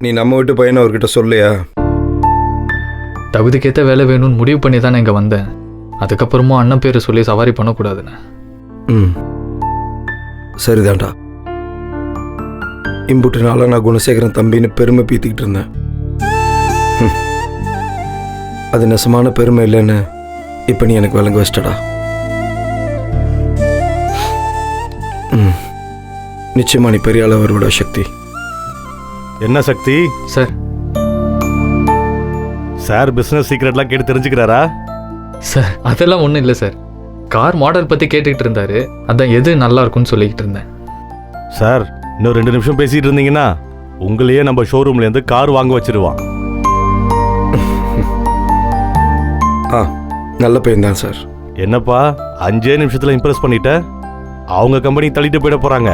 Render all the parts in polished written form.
நீ நம்ம வீட்டு பையனை அவர்கிட்ட சொல்லையா? தகுதிக்கேற்ற வேலை வேணும்னு முடிவு பண்ணி தானே இங்கே வந்தேன். அதுக்கப்புறமும் அண்ணன் பேரை சொல்லி சவாரி பண்ணக்கூடாதுண்ணே. சரிதான்டா. இம்புட்டு நாளாக நான் குணசேகரன் தம்பின்னு பெருமை பீத்திக்கிட்டு இருந்தேன். அது நெசமான பெருமை இல்லைன்னு இப்போ நீ எனக்கு விளங்க வச்சிட்டடா. நிச்சயமா நீ பெரிய அளவரோட சக்தி. என்ன சக்தி சார்? சார் பிஸ்னஸ் சீக்ரெட்லாம் கேட்டு தெரிஞ்சுக்கிறாரா? சார் அதெல்லாம் ஒன்றும் இல்லை சார். கார் மாடல் பற்றி கேட்டுக்கிட்டு இருந்தாரு. அதான் எது நல்லா இருக்கும்னு சொல்லிக்கிட்டு இருந்தேன். சார் இன்னும் 2 நிமிஷம் பேசிட்டு இருந்தீங்கன்னா உங்களையே நம்ம ஷோரூம்லேருந்து கார் வாங்க வச்சிருவான். நல்ல பையன் தான் சார். என்னப்பா 5 நிமிஷத்தில் இம்ப்ரெஸ் பண்ணிட்ட? அவங்க கம்பெனி தள்ளிட்டு போயிட போகிறாங்க.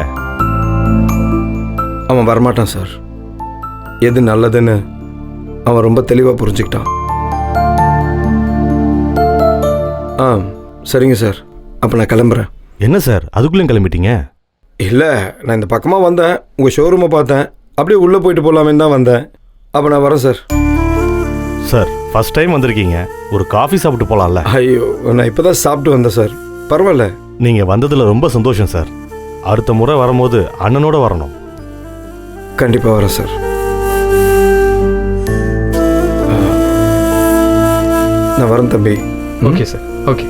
அவன் வரமாட்டான் சார். எது நல்லதுன்னு அவன் ரொம்ப தெளிவாக புரிஞ்சுக்கிட்டான். சரிங்க சார், அப்போ நான் கிளம்புறேன். என்ன சார் அதுக்குள்ளேயும் கிளம்பிட்டீங்க? இல்லை, நான் இந்த பக்கமாக வந்தேன், உங்கள் ஷோரூமை பார்த்தேன், அப்படியே உள்ளே போயிட்டு போகலாமேன்னு தான் வந்தேன். அப்போ நான் வரேன் சார். சார் ஃபர்ஸ்ட் டைம் வந்திருக்கீங்க, ஒரு காஃபி சாப்பிட்டு போகலாம்ல? ஐயோ, நான் இப்போ தான் சாப்பிட்டு வந்தேன் சார். பரவாயில்ல. நீங்கள் வந்ததில் ரொம்ப சந்தோஷம் சார். அடுத்த முறை வரும்போது அண்ணனோட வரணும். கண்டிப்பாக வரேன் சார். நான் வரேன் தம்பி. Okay sir. ஓகே.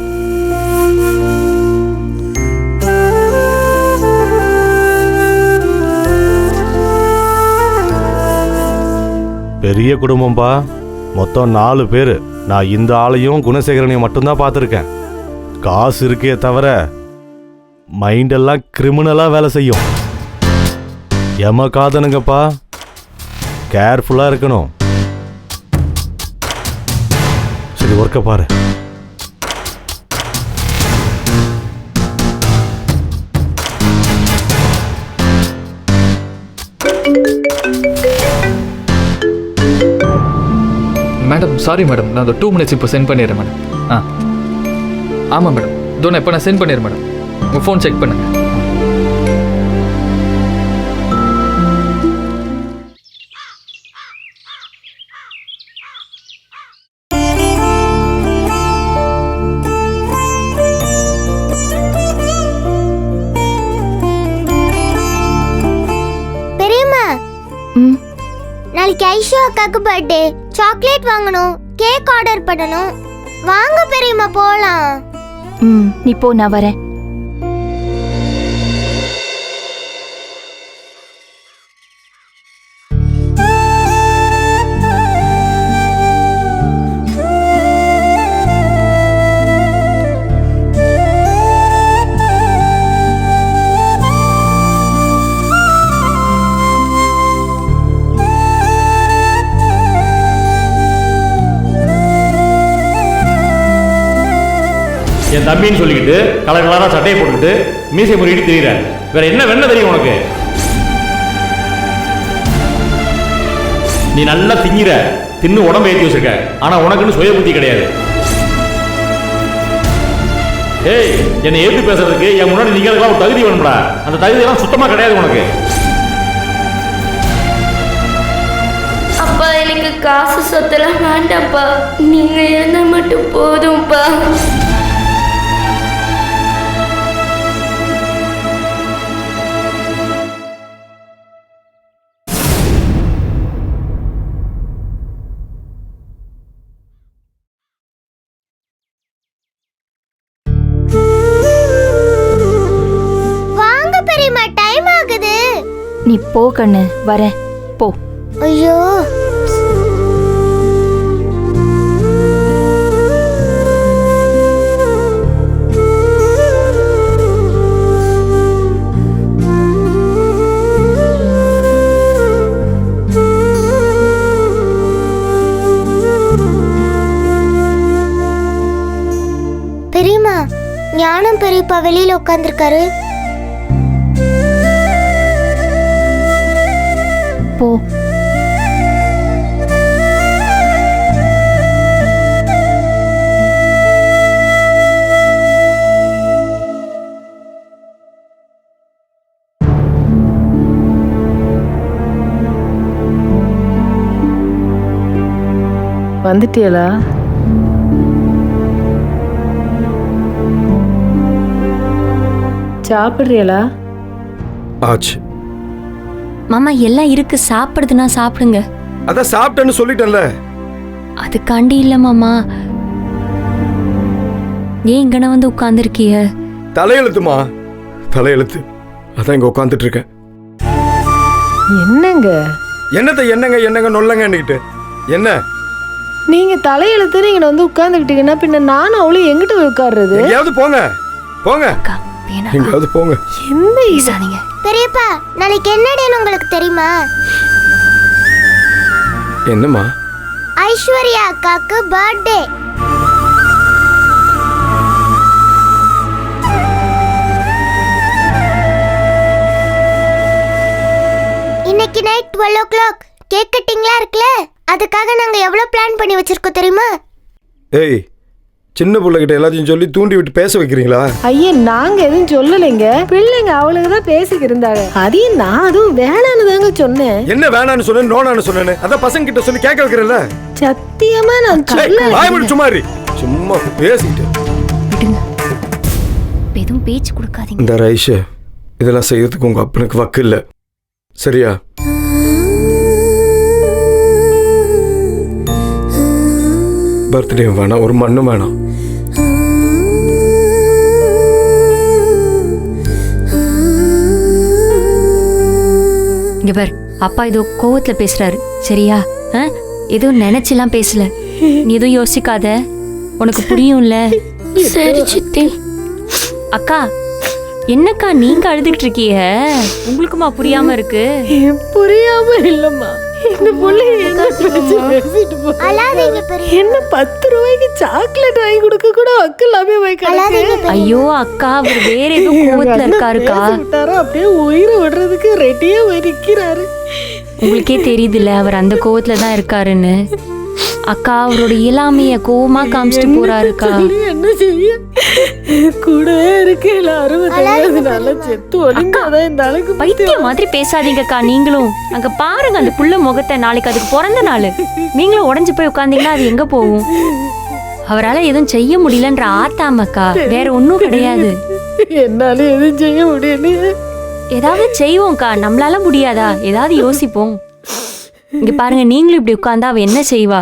பெரிய குடும்பம்பா, மொத்தம் 4 பேர். நான் இந்த ஆளையும் குணசேகரனையும் மட்டும்தான் பார்த்துருக்கேன். காசு இருக்கே தவிர மைண்டெல்லாம் கிரிமினலாக வேலை செய்யும். காதனுங்கப்பா, கேர்ஃபுல்லாக இருக்கணும். சரி, ஒர்க்கை பாரு. மேடம் சாரி மேடம், நான் 2 மினிட்ஸ் இப்போ சென்ட் பண்ணிடுறேன் மேடம். ஆமாம் மேடம், இதோ நான் இப்போ நான் சென்ட் பண்ணிடுறேன் மேடம். உங்கள் ஃபோன் செக் பண்ணுங்க. பெரியம்மா, நாளைக்கு ஐஷா அக்காக்கு பர்த்டே. சாக்லேட் வாங்கணும், கேக் ஆர்டர் பண்ணணும். வாங்க பெரியம்மா போலாம். நீ போ, நான் வரேன். என் தம்பின்னு சொல்லிக்கிட்டு கலர் கலராக சட்டையை போட்டுக்கிட்டு மீசை முறிக்கிட்டு தெரியுற. வேற என்ன வேணா தெரியும் உனக்கு? நீ நல்லா திங்கிற, தின்னு உடம்பு ஏற்றி வச்சிருக்க. ஆனா உனக்குன்னு சுய புத்தி கிடையாது. ஏய், என்னை ஏற்று பேசுறதுக்கு என் முன்னாடி நிக்கிறதுக்கெல்லாம் ஒரு தகுதி வேணும்டா. அந்த தகுதியெல்லாம் சுத்தமா கிடையாது உனக்கு. அப்பா, எனக்கு காசு சொத்தெல்லாம் வேண்டாம்ப்பா. நீங்க என்ன மட்டும் போதும்ப்பா. வாங்க பெரியம்மா, டைம் ஆகுது. நீ போ கண்ணு, வரேன், போ. ஐயோ, பெரியம்மா, ஞானம் பெரியப்பா வெளியில உட்கார்ந்திருக்காரு. போ. வந்துட்டியலா? சாப்பிட்றியலா? ஆச்சு. மாமா எல்லாம் இருக்கு, சாப்பிடுதுன்னா சாப்பிடுங்க. அதான் சாப்பிட்டேன்னு சொல்லிட்டேன்ல. அதுக்காண்டி இல்ல மாமா. ஏன் இங்கன வந்து உட்கார்ந்துருக்கிய? தலையெழுத்துமா, தலையெழுத்து. அதான் இங்க உட்காந்துட்டு இருக்கேன். என்னங்க என்னங்க நொல்லங்கன்னுக்கிட்டு என்ன? நீங்க தலையெழுத்து நீங்க வந்து உட்கார்ந்துக்கிட்டீங்கன்னா பின்ன நானும் அவளும் எங்கிட்ட போய் உட்கார்றது? எங்கேயாவது போங்க போங்க, அக்கா வேணாம். எங்கேயாவது போங்க. என்ன பேசாதீங்க. பெரியப்பா நாளைக்கு என்னடேன்னு உங்களுக்கு தெரியுமா? என்னம்மா? ஐஸ்வர்யா அக்காக்கு பர்த்டே. இன்னைக்கு நைட் 12 o'clock கேக் கட்டிங்லாம் இருக்குல்ல, அதுக்காக நாங்க எவ்வளவு பிளான் பண்ணி வச்சிருக்கோம் தெரியுமா? ஏய், சின்ன பிள்ளைகிட்ட எல்லாத்தையும் சொல்லி தூண்டி விட்டு பேச வைக்கிறீங்களா? ஐயா நாங்க எதுவும் சொல்லலைங்க, பிள்ளைங்க அவளுக்கு தான் பேசிக்கிட்டு இருந்தாங்க. அதையும் நான் அதுவும் வேணான்னு தாங்க சொன்னேன். என்ன வேணான்னு சொன்னேன், நோனான்னு சொன்னேன். அதான் பசங்க கிட்ட சொல்லி கேட்க வைக்கிறல்ல. சத்தியமா நான் வாய் மூடு சும்மாரி, சும்மா பேசிட்டு. விடுங்க, எதுவும் பேச்சு கொடுக்காதீங்க. இந்த ரைஷு இதெல்லாம் செய்யறதுக்கு உங்க அப்பனுக்கு வக்கு இல்லை, சரியா? பர்த்டே வேணாம், ஒரு மண்ணும் வேணாம். இங்க பார், அப்பா ஏதோ கோவத்துல பேசுறாரு, சரியா? எதுவும் நினைச்செல்லாம் பேசல. நீ எதுவும் யோசிக்காத, உனக்கு புரியும்ல? சரி சித்தி. அக்கா என்னக்கா நீங்க அழுதுகிட்டு இருக்கீங்க? உங்களுக்குமா புரியாம இருக்கு? புரியாம இல்லம்மா, இந்த பிள்ளைங்க என்ன பேசி பேசிட்டு போறாங்க. அழாதீங்க பெரியப்பா. என்ன 10 ரூபாய்க்கு சாக்லேட் வாங்கி கொடுக்க கூட வக்கலாமே அழாதீங்க பெரியப்பா. ஐயோ அக்கா, அவர் வேற ஏதோ கோவத்துல இருக்காருக்கா. அப்படியே உயிரை விடுறதுக்கு ரெடியா போய் நிக்கிறாரு. உங்களுக்கே தெரியுதுல்ல அவர் அந்த கோவத்துல தான் இருக்காருன்னு. அக்கா அவரோட இயலாமைய கோவமா காமிச்சிட்டு போறாருக்கா. என்ன செய்ய, கூட இருக்கு எல்லாரும் நல்லா செத்து ஒழுங்காதான் இந்த அளவுக்கு. பைத்தியம் மாதிரி பேசாதீங்கக்கா நீங்களும். அங்க பாருங்க அந்த புள்ள முகத்தை, நாளைக்கு அதுக்கு பிறந்த நாள். நீங்களும் உடஞ்சு போய் உட்காந்தீங்கன்னா அது எங்க போகும்? அவரால் எதுவும் செய்ய முடியலன்ற ஆத்தாமக்கா, வேற ஒன்றும் கிடையாது. என்னால எதுவும் செய்ய முடியல. ஏதாவது செய்வோம்க்கா, நம்மளால முடியாதா? ஏதாவது யோசிப்போம். இங்க பாருங்க, நீங்களும் இப்படி உட்கார்ந்தா அவ என்ன செய்வா?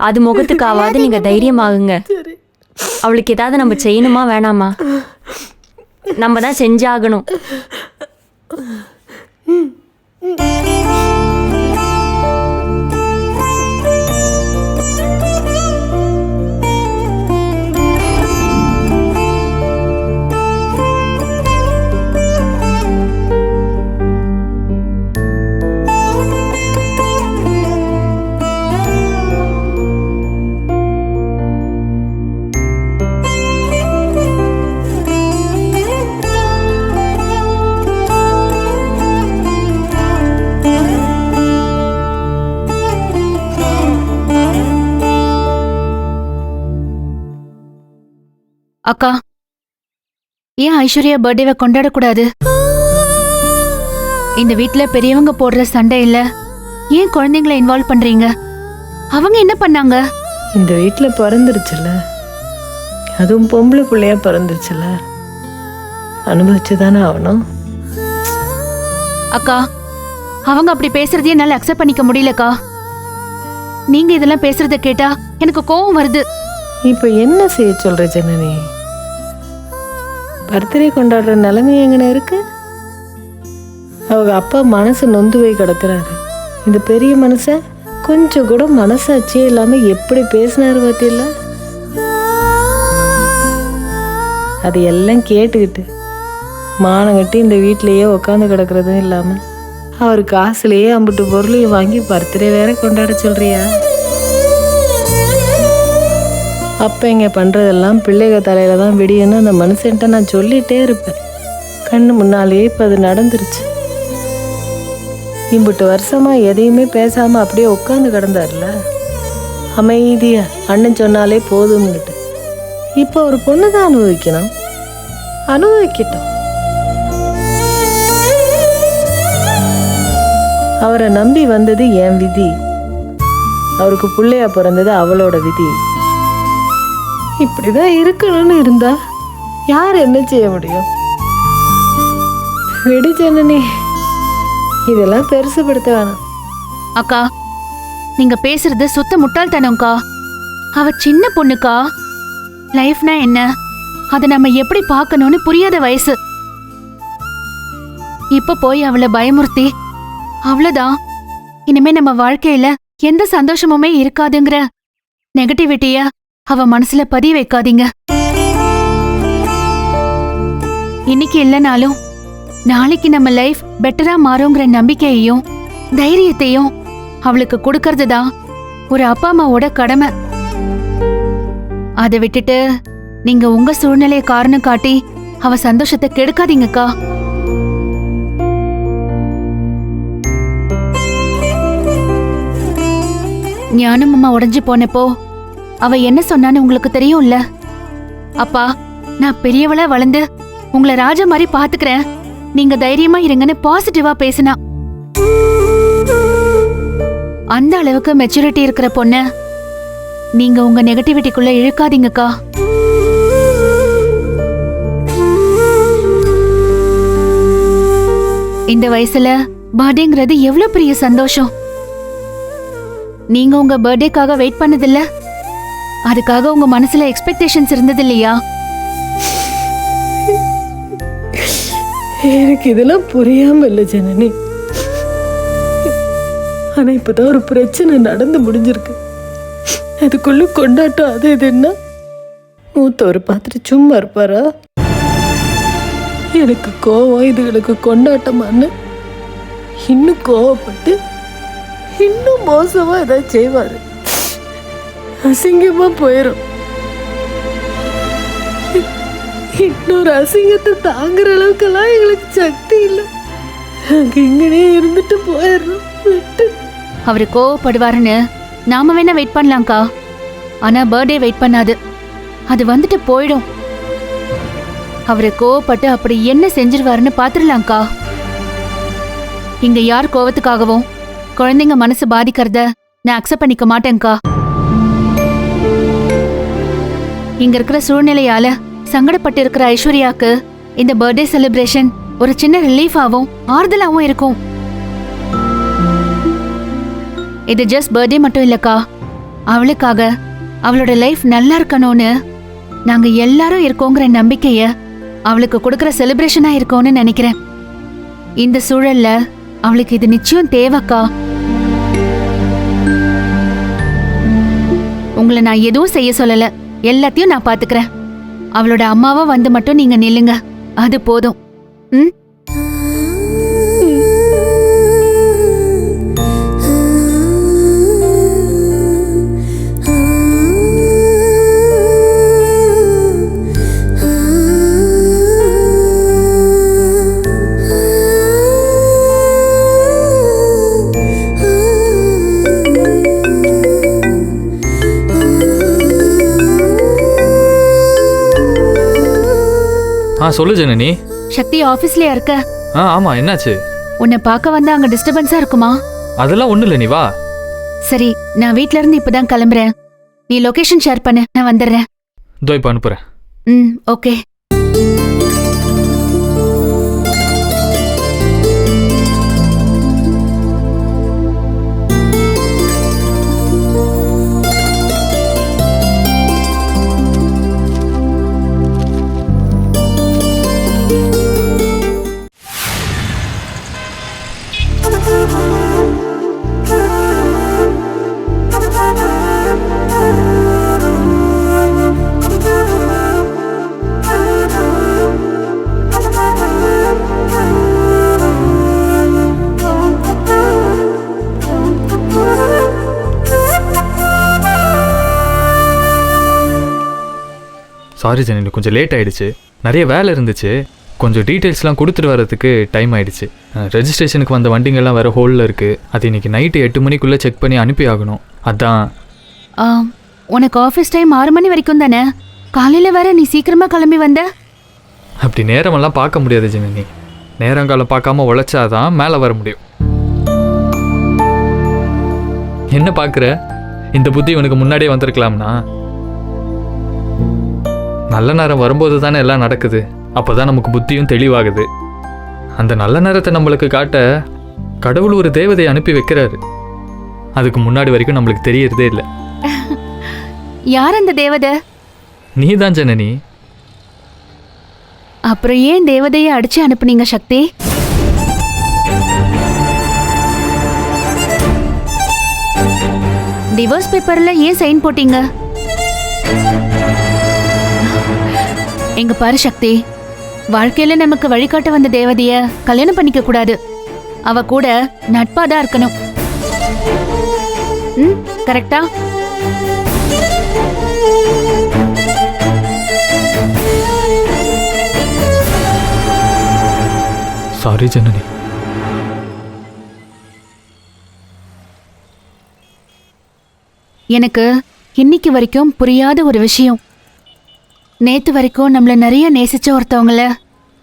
அது முகத்துக்காவது நீங்க தைரியமாகுங்க. அவளுக்கு ஏதாவது நம்ம செய்யணுமா வேணாமா? நம்ம தான் செஞ்சாகணும். அக்கா, ஏன் ஐஸ்வர்யா பர்த்டேவை கொண்டாடக்கூடாது? இந்த வீட்ல பெரியவங்க போடுற சண்டை இல்ல, ஏன் குழந்தைங்களை இன்வால்வ் பண்றீங்க? அவங்க என்ன பண்ணாங்க? இந்த வீட்டுல பிறந்துருச்சுல, அதுவும் பொம்பளை பிள்ளையா பிறந்துருச்சுல, அனுபவிச்சுதானே ஆகணும். அக்கா, அவங்க அப்படி பேசுறதே என்னால அக்செப்ட் பண்ணிக்க முடியலக்கா. நீங்க இதெல்லாம் பேசுறத கேட்டா எனக்கு கோவம் வருது. இப்ப என்ன செய்ய சொல்ற ஜனனி? பர்த்டே கொண்டாடுற நிலைமை எங்கன இருக்கு? அவங்க அப்பா மனசு நொந்து போய் கிடக்குறாரு. இந்த பெரிய மனுஷன் கொஞ்சம் கூட மனசாட்சியே இல்லாம எப்படி பேசினாரு பார்த்தீங்கள? அது எல்லாம் கேட்டுக்கிட்டு மானங்கட்டி இந்த வீட்டிலேயே உக்காந்து கிடக்குறதும் இல்லாம அவர் காசுலேயே அம்பிட்டு பொருளையும் வாங்கி பர்த்டே வேற கொண்டாட சொல்றியா? அப்போ இங்கே பண்ணுறதெல்லாம் பிள்ளைக தலையில் தான் விடியன்னு அந்த மனுஷன்ட்ட நான் சொல்லிகிட்டே இருப்பேன். கண்ணு முன்னாலேயே இப்போ அது நடந்துருச்சு. இம்பிட்டு வருஷமாக எதையுமே பேசாமல் அப்படியே உட்காந்து கிடந்தார்ல, அமைதியா அண்ணன் சொன்னாலே போதும்னுட்டு. இப்போ ஒரு பொண்ணு தான் அனுபவிக்கணும், அனுபவிக்கட்டும். அவரை நம்பி வந்தது என் விதி. அவருக்கு பிள்ளையா பிறந்தது அவளோட விதி. இப்படிதான் இருக்கணும்னு இருந்தா யார் என்ன செய்ய முடியும்? விடு ஜனனி, இதெல்லாம் பெருசுபடுத்த வேணாம். அக்கா, நீங்க பேசுறது சுத்த முட்டாள்தனம்க்கா. அவ சின்ன பொண்ணுக்கா. லைஃப்னா என்ன, அதை நம்ம எப்படி பார்க்கணும்னு புரியாத வயசு. இப்ப போய் அவளை பயமுறுத்தி அவ்வளவுதான், இனிமே நம்ம வாழ்க்கையில எந்த சந்தோஷமுமே இருக்காதுங்கிற நெகட்டிவிட்டிய அவ மனசுல பதிய வைக்காதீங்க. இன்னைக்கு இல்லைனாலும் நாளைக்கு நம்ம லைஃப் பெட்டரா மாறுங்கிற நம்பிக்கையையும் தைரியத்தையும் அவளுக்கு கொடுக்கறது தான் ஒரு அப்பா அம்மாவோட கடமை. அதை விட்டுட்டு நீங்க உங்க சூழ்நிலையை காரணம் காட்டி அவ சந்தோஷத்தை கெடுக்காதீங்கக்கா. ஞானம் அம்மா உடைஞ்சு போனப்போ அவ என்ன சொன்னான்னு உங்களுக்கு தெரியும்ல. அப்பா, நான் பெரியவளா வளர்ந்து உங்களை ராஜா மாதிரி பாத்துக்கிறேன், நீங்க தைரியமா இருங்கன்னு பாசிட்டிவா பேசினா. அந்த அளவுக்கு மெச்சூரிட்டி இருக்கிற பொண்ண நீங்க உங்க நெகட்டிவிட்டிக்குள்ள இழுக்காதீங்கக்கா. இந்த வயசுல பர்த்டேங்கிறது எவ்வளவு பெரிய சந்தோஷம். நீங்க உங்க பர்த்டேக்காக வெயிட் பண்ணதில்ல, அதுக்காக உங்க மனசுல எக்ஸ்பெக்டேஷன்ஸ் இருந்தது இல்லையா? எனக்கு இதெல்லாம் புரியாம இல்லை ஜனனி. ஆனா இப்பதான் ஒரு பிரச்சனை நடந்து முடிஞ்சிருக்கு. அதுக்குள்ள கொண்டாட்டம் அது இதுன்னா மூத்தவர் பார்த்துட்டு சும்மா இருப்பாரா? எனக்கு கோவம் இதுகளுக்கு கொண்டாட்டமான்னு இன்னும் கோவப்பட்டு இன்னும் மோசமா ஏதாவது செய்வாரு. அசிங்கமா போயிடும். இன்னொரு அசிங்கத்தை தாங்குற அளவுக்கெல்லாம் எங்களுக்கு சக்தி இல்லை. அங்க இங்கனே இருந்துட்டு போயிடுறோம். விட்டு அவரு கோவப்படுவாருன்னு நாம வேணா வெயிட் பண்ணலாம்க்கா. ஆனா பர்த்டே வெயிட் பண்ணாது, அது வந்துட்டு போயிடும். அவரு கோவப்பட்டு அப்படி என்ன செஞ்சிருவாருன்னு பாத்துடலாம்க்கா. இங்க யார் கோவத்துக்காகவும் குழந்தைங்க மனசு பாதிக்கிறத நான் அக்செப்ட் பண்ணிக்க மாட்டேன்க்கா. இங்க இருக்கிற சூழ்நிலையால சங்கடப்பட்டு இருக்கிற ஐஸ்வர்யாக்கு இந்த பர்த்டே செலிப்ரேஷன் ஒரு சின்ன ரிலீஃபாவும் ஆறுதலாவும் இருக்கும். இது ஜஸ்ட் பர்த்டே மட்டும் இல்லக்கா, அவளுக்காக அவளோட லைஃப் நல்லா இருக்கணும்னு நாங்க எல்லாரும் இருக்கோங்கிற நம்பிக்கைய அவளுக்கு கொடுக்கற செலிப்ரேஷனா இருக்கோம்னு நினைக்கிறேன். இந்த சூழல்ல அவளுக்கு இது நிச்சயம் தேவைக்கா. உங்களை நான் எதுவும் செய்ய சொல்லல, எல்லாத்தையும் நான் பாத்துக்கிறேன். அவளோட அம்மாவா வந்து மட்டும் நீங்க நில்லுங்க, அது போதும். ம். சொல்லு ஜனனி. சக்தி ஆபீஸ்லயா இருக்க? ஆமா, என்னாச்சு? உன்னை பார்க்க வந்தா அங்க டிஸ்டர்பன்ஸா இருக்குமா? அதெல்லாம் ஒண்ணு இல்ல, நீ வா. சரி, நான் வீட்ல இருந்து இப்பதான் கிளம்புறேன். நீ லொகேஷன் ஷேர் பண்ணு, நான் வந்துடுறேன். இதோ இப்ப அனுப்புறேன். ஓகே. சாரி ஜனனி, கொஞ்சம் லேட் ஆயிடுச்சு. நிறைய வேலை இருந்துச்சு. கொஞ்சம் டீட்டெயில்ஸ்லாம் கொடுத்துட்டு வரதுக்கு டைம் ஆயிடுச்சு. ரெஜிஸ்ட்ரேஷனுக்கு வந்த வண்டிங்கெல்லாம் வேறு ஹோலில் இருக்குது. அது இன்னைக்கு நைட்டு 8 மணிக்குள்ளே செக் பண்ணி அனுப்பி ஆகணும். அதான். உனக்கு ஆஃபீஸ் டைம் 6 மணி வரைக்கும் தானே? காலையில் வேற நீ சீக்கிரமாக கிளம்பி வந்த. அப்படி நேரமெல்லாம் பார்க்க முடியாது ஜனனி. நேரங்காலம் பார்க்காம உழைச்சாதான் மேலே வர முடியும். என்ன பார்க்குற? இந்த புத்தி இவனுக்கு முன்னாடியே வந்திருக்கலாம்னா? நல்ல நேரம் வரும்போது தானே எல்லாம் நடக்குது. அப்போதான் நமக்கு புத்தியும் தெளிவாகுது. அந்த நல்ல நேரத்தை நம்மளுக்கு காட்ட கடவுள் ஒரு தேவதையை அனுப்பி வைக்கிறாரு. அதுக்கு முன்னாடி வரைக்கும் நம்மளுக்கு தெரியறதே இல்லை. யார் அந்த தேவதை? நீ தான் ஜனனி. அப்புறம் ஏன் தேவதையை அடிச்சு அனுப்புனீங்க சக்தி? டிவோர்ஸ் பேப்பர்ல ஏன் சைன் போட்டீங்க? எங்க பாரு சக்தி, வாழ்க்கையில நமக்கு வழிகாட்ட வந்த தேவதைய கல்யாணம் பண்ணிக்க கூடாது. அவ கூட நட்பாதான் இருக்கணும். கரெக்டா? சாரி ஜனனி. எனக்கு இன்னைக்கு வரைக்கும் புரியாத ஒரு விஷயம். நேத்து வரைக்கும் நம்மள நிறைய நேசிச்ச ஒருத்தவங்கள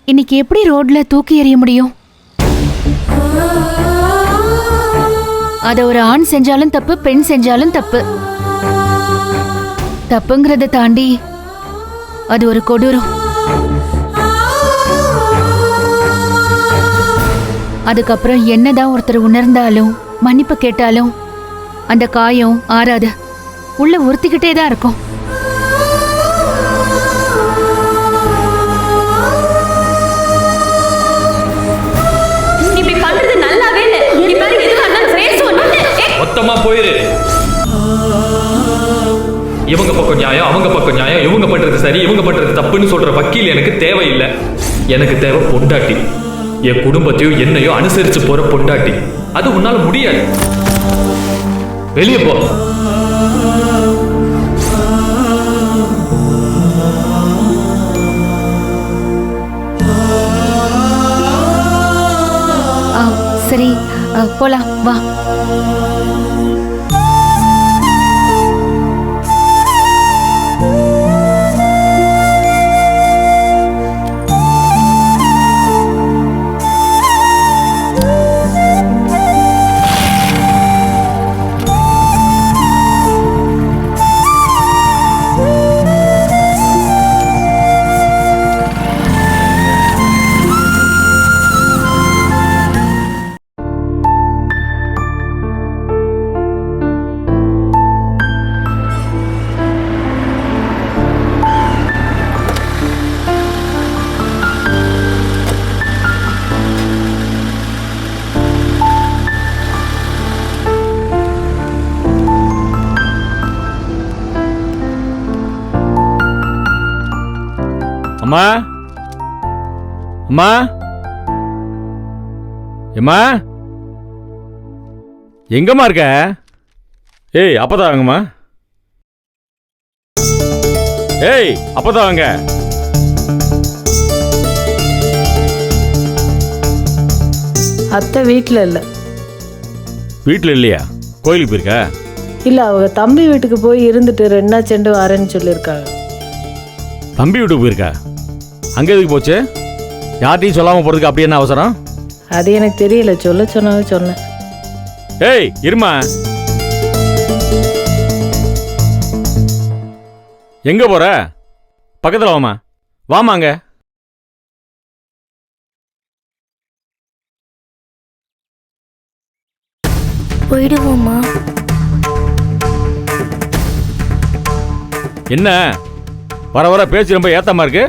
இன்னைக்கு எப்படி ரோட்ல தூக்கி எறிய முடியும்? அத ஒரு ஆண் செஞ்சாலும் தப்பு, பெண் செஞ்சாலும் தப்பு. தப்புங்கிறத தாண்டி அது ஒரு கொடூரம். அதுக்கப்புறம் என்னதான் ஒருத்தர் உணர்ந்தாலும் மன்னிப்பு கேட்டாலும் அந்த காயம் ஆறாது, உள்ள உறுத்திக்கிட்டே தான் இருக்கும். மொத்தமா போயிரு. இவங்க பக்கம் நியாயம், அவங்க பக்கம் நியாயம், இவங்க பண்றது சரி, இவங்க பண்றது தப்புன்னு சொல்ற வக்கீல் எனக்கு தேவையில்லை. எனக்கு தேவை பொண்டாட்டி. என் குடும்பத்தையும் என்னையும் அனுசரிச்சு போற பொண்டாட்டி. அது உன்னால முடியாது. வெளியே போ. சரி, போலாம் வா. அம்மா, அம்மா, எம்மா, எங்கம்மா இருக்க? ஏய், அப்பதான் வாங்கம்மா. ஏய், அப்பதான் வாங்க. அத்தை வீட்டில் இல்லை. வீட்டில் இல்லையா? கோயிலுக்கு போயிருக்க? இல்லை, அவங்க தம்பி வீட்டுக்கு போய் இருந்துட்டு 2 நாள் சென்று வரேன்னு சொல்லியிருக்காங்க. தம்பி வீட்டுக்கு போயிருக்கா? அங்கே எதுக்கு போச்சு? யார்ட்டையும் சொல்லாமல் போகிறதுக்கு அப்படி என்ன அவசரம்? அது எனக்கு தெரியல, சொல்ல சொன்னாவே சொன்னேன். ஏய், இருமா. எங்கே போகிற? பக்கத்தில் வாமா. வாமாங்க. போயிடுவோமா? என்ன வர வர பேச்சு ரொம்ப ஏத்தமா இருக்கு?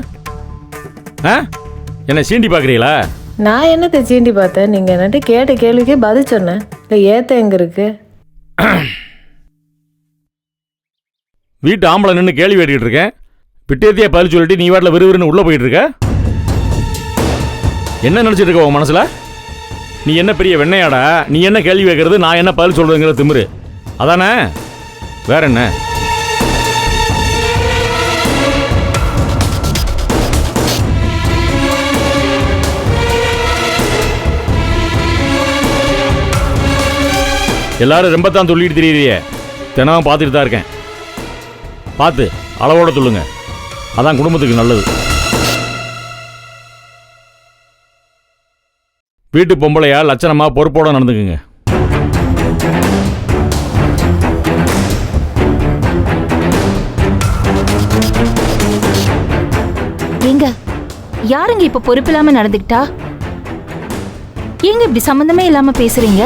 என்ன சீண்டி பார்க்குறீங்களா? நான் என்னத்தை சீண்டி பார்த்தேன்? நீங்கள் என்னட்டு கேட்ட கேள்விக்கே பதில் சொன்னேன். இல்லை, ஏத்த எங்கே இருக்கு? வீட்டு ஆம்பளை நின்று கேள்வி கேட்டுக்கிட்டு இருக்கேன். பிட்டேத்தியா பதில் சொல்லிட்டு நீ வாட்டில் விறுவிறுன்னு உள்ளே போயிட்டு இருக்க. என்ன நினச்சிட்டு இருக்க உன் மனசில்? நீ என்ன பெரிய வெண்ணையாடா? நீ என்ன கேள்வி கேட்கறது, நான் என்ன பதில் சொல்றதுங்கிற திமிரு அதானே? வேற என்ன? எல்லாரும் ரொம்ப தான் துள்ளிட்டு தெரியுறியே. தினமும் பார்த்துட்டு தான் இருக்கேன். பார்த்து அளவோட துள்ளுங்க, அதான் குடும்பத்துக்கு நல்லது. வீட்டு பொம்பளையா லட்சணமா பொறுப்போட நடந்துக்குங்க. யாருங்க இப்ப பொறுப்பில்லாம நடந்துக்கிட்டா? ஏங்க இப்படி சம்மந்தமே இல்லாம பேசுறீங்க?